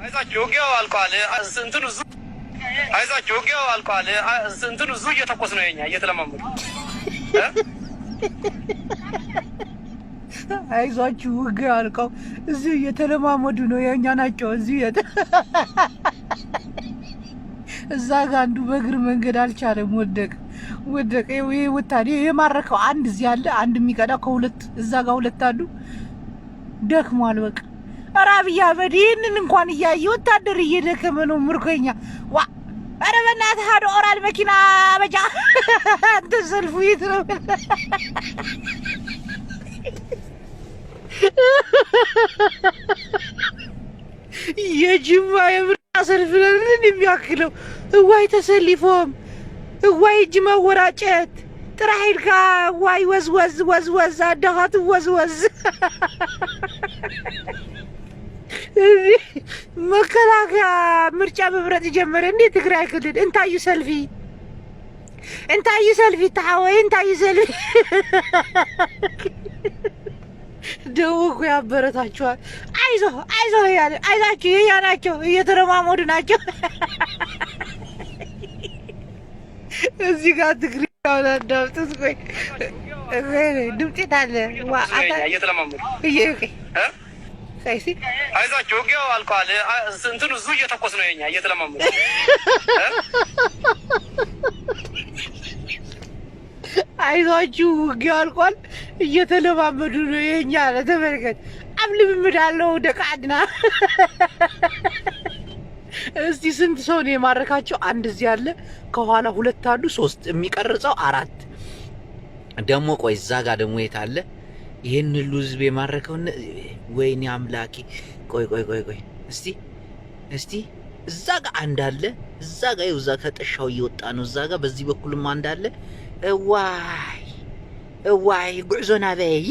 አይዛችሁ ወጊያው አልቋል። እንትኑ ዙ አይዛችሁ ወጊያው አልቋል። እንትኑ ዙ እየተኮስ ነው የኛ እየተለማመዱ አይዛችሁ ወጊያው አልቋል። እዚህ እየተለማመዱ ነው የኛ ናቸው። እዚህ እዛ ጋር አንዱ በእግር መንገድ አልቻለም፣ ወደቀ። ይሄ ወታዴ የማረከው አንድ እዚህ አለ፣ አንድ የሚቀዳ ከሁለት እዛ ጋር ሁለት አሉ። ደክሟል በቃ። ኧረ አብይ አህመድ ይህንን እንኳን እያየ ወታደር እየደከመ ነው ምርኮኛ። ዋ ኧረ በእናትህ ሀደ ኦራል መኪና በጃ አንተ ሰልፉ የት ነው? የጅማ የምርጫ ሰልፍ ለምን የሚያክለው እዋይ ተሰልፎም እዋይ እጅ መወራጨት ጥራይልካ ዋይ ወዝ አዳሃት ወዝ መከላከያ ምርጫ መምረጥ ጀመረ እንዴ? ትግራይ ክልል እንታዩ ሰልፊ ታወይ እንታዩ ሰልፊ ደውኩ ያበረታቸዋል። አይዞ ያለ አይዛችሁ ያናቸው እየተረማመዱ ናቸው። እዚህ ጋር ትግሪያው አዳምጡት። ቆይ ድምጤት አለ እየተለማመዱ ሳይሲ አይዛችሁ ወጊያው አልቋል። እንትኑ ዙ እየተኮስ ነው የኛ እየተለማመዱ አይዛችሁ ወጊያው አልቋል። እየተለማመዱ ነው የኛ ለተመልከት አብልምምድ አለው ደቃድና። እስቲ ስንት ሰው ነው የማረካቸው? አንድ እዚህ አለ፣ ከኋላ ሁለት አሉ፣ ሶስት የሚቀርጸው አራት ደግሞ። ቆይ እዛ ጋር ደግሞ የት አለ? ይሄን ሁሉ ህዝብ የማረከው ወይኔ አምላኬ። ቆይ እስቲ እዛ ጋር አንድ አለ፣ እዛ ጋር እዛ ከጥሻው እየወጣ ነው። እዛ ጋር በዚህ በኩልም አንድ አለ። እዋይ ጉዕዞና በይ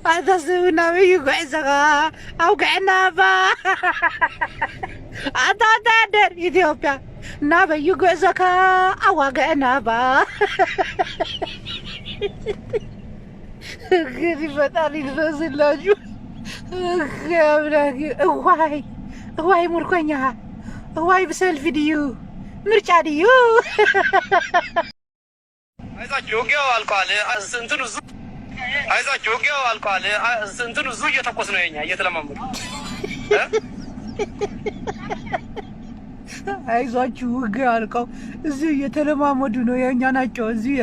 አታስቡና በይ ጉዕዞጋ አውግዕና ባ አታወታደር ኢትዮጵያ እና በይ ጉዕዞካ አዋግዕና ባ እንግዲህ ፈጣሪ ይድረስላችሁ። እዋይ ምርኮኛ እዋይ ብሰልፊ ድዩ ምርጫ ድዩ አይዛችሁ ወጊያው አልቋል። እንትኑ ዙ አይዛችሁ ወጊያው አልቋል። እንትኑ ዙ እየተኮስ ነው የኛ እየተለማመዱ አይዛችሁ ወጊያው አልቋል። እዚህ እየተለማመዱ ነው የኛ ናቸው። እዚህ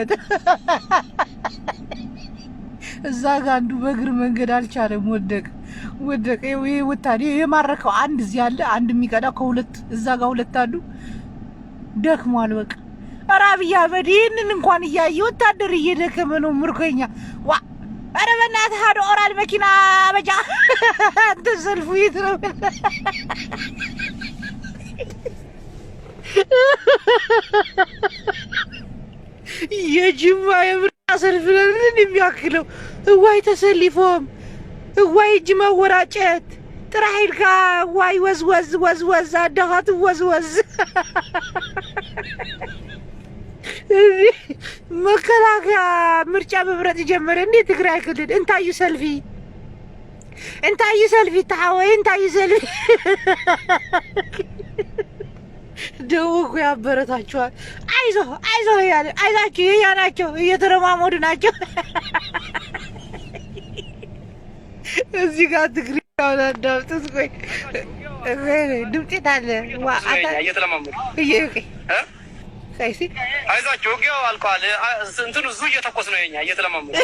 እዛ ጋር አንዱ በእግር መንገድ አልቻለም፣ ወደቀ። ይሄ ወታዴ የማረከው አንድ እዚህ አለ፣ አንድ የሚቀዳ ከሁለት እዛ ጋር ሁለት አሉ። ደክሟል በቃ። ኧረ አብይ አህመድ ይህንን እንኳን እያየ ወታደር እየደከመ ነው ምርኮኛ። ዋ ኧረ በእናትህ ሀደ ኦራል መኪና በጃ አንተ ሰልፉ የት ነው? የጅማ የምርጫ ሰልፍ ለምን የሚያክለው እዋይ ተሰልፎም እዋይ እጅ መወራጨት ጥራይልካ ዋይ ወዝ አዳሃት ወዝ መከላከያ ምርጫ መምረጥ ጀመረ እንዴ? ትግራይ ክልል እንታዩ ሰልፊ ታወይ እንታዩ ሰልፊ ደውኩ ያበረታቸዋል። አይዞ ያለ አይዛችሁ ያናቸው እየተረማመዱ ናቸው። እዚህ ጋር ትግሪያው አዳምጡት። ቆይ ድምጤት አለ እየተለማመዱ ሳይሲ አይዛችሁ ወጊያው አልቋል። እንትኑ ዙ እየተኮስ ነው የኛ እየተለማመዱ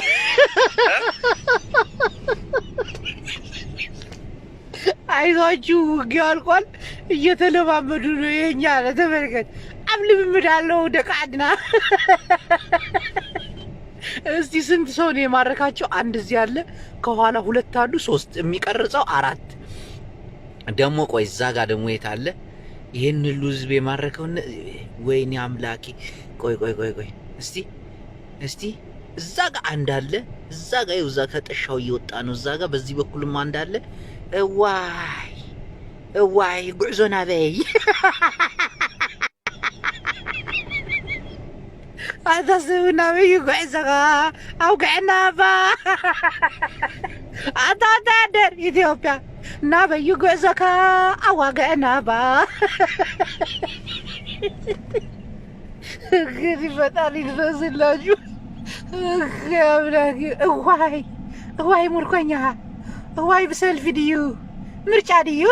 አይዛችሁ ወጊያው አልቋል። እየተለማመዱ ነው የኛ ለተመልከት አብልምምድ አለው ደቃድና። እስቲ ስንት ሰው ነው የማረካቸው? አንድ እዚህ አለ፣ ከኋላ ሁለት አሉ፣ ሶስት የሚቀርጸው አራት ደግሞ። ቆይ እዛ ጋር ደግሞ የት አለ? ይሄን ሁሉ ህዝብ የማረከው ወይኔ አምላኬ። ቆይ እስቲ እዛ ጋር አንድ አለ፣ እዛ ጋር እዛ ከጥሻው እየወጣ ነው። እዛ ጋር በዚህ በኩልም አንድ አለ። እዋይ ጉዕዞና በይ አታስቡና በይ ጉዕዞጋ አውግዕና ባ አታታደር ኢትዮጵያ እና በዩጎዘካ አዋገናባ እንግዲህ ፈጣሪ ይድረስላችሁ። እዋይ ምርኮኛ እዋይ ብሰልፊ ድዩ ምርጫ ድዩ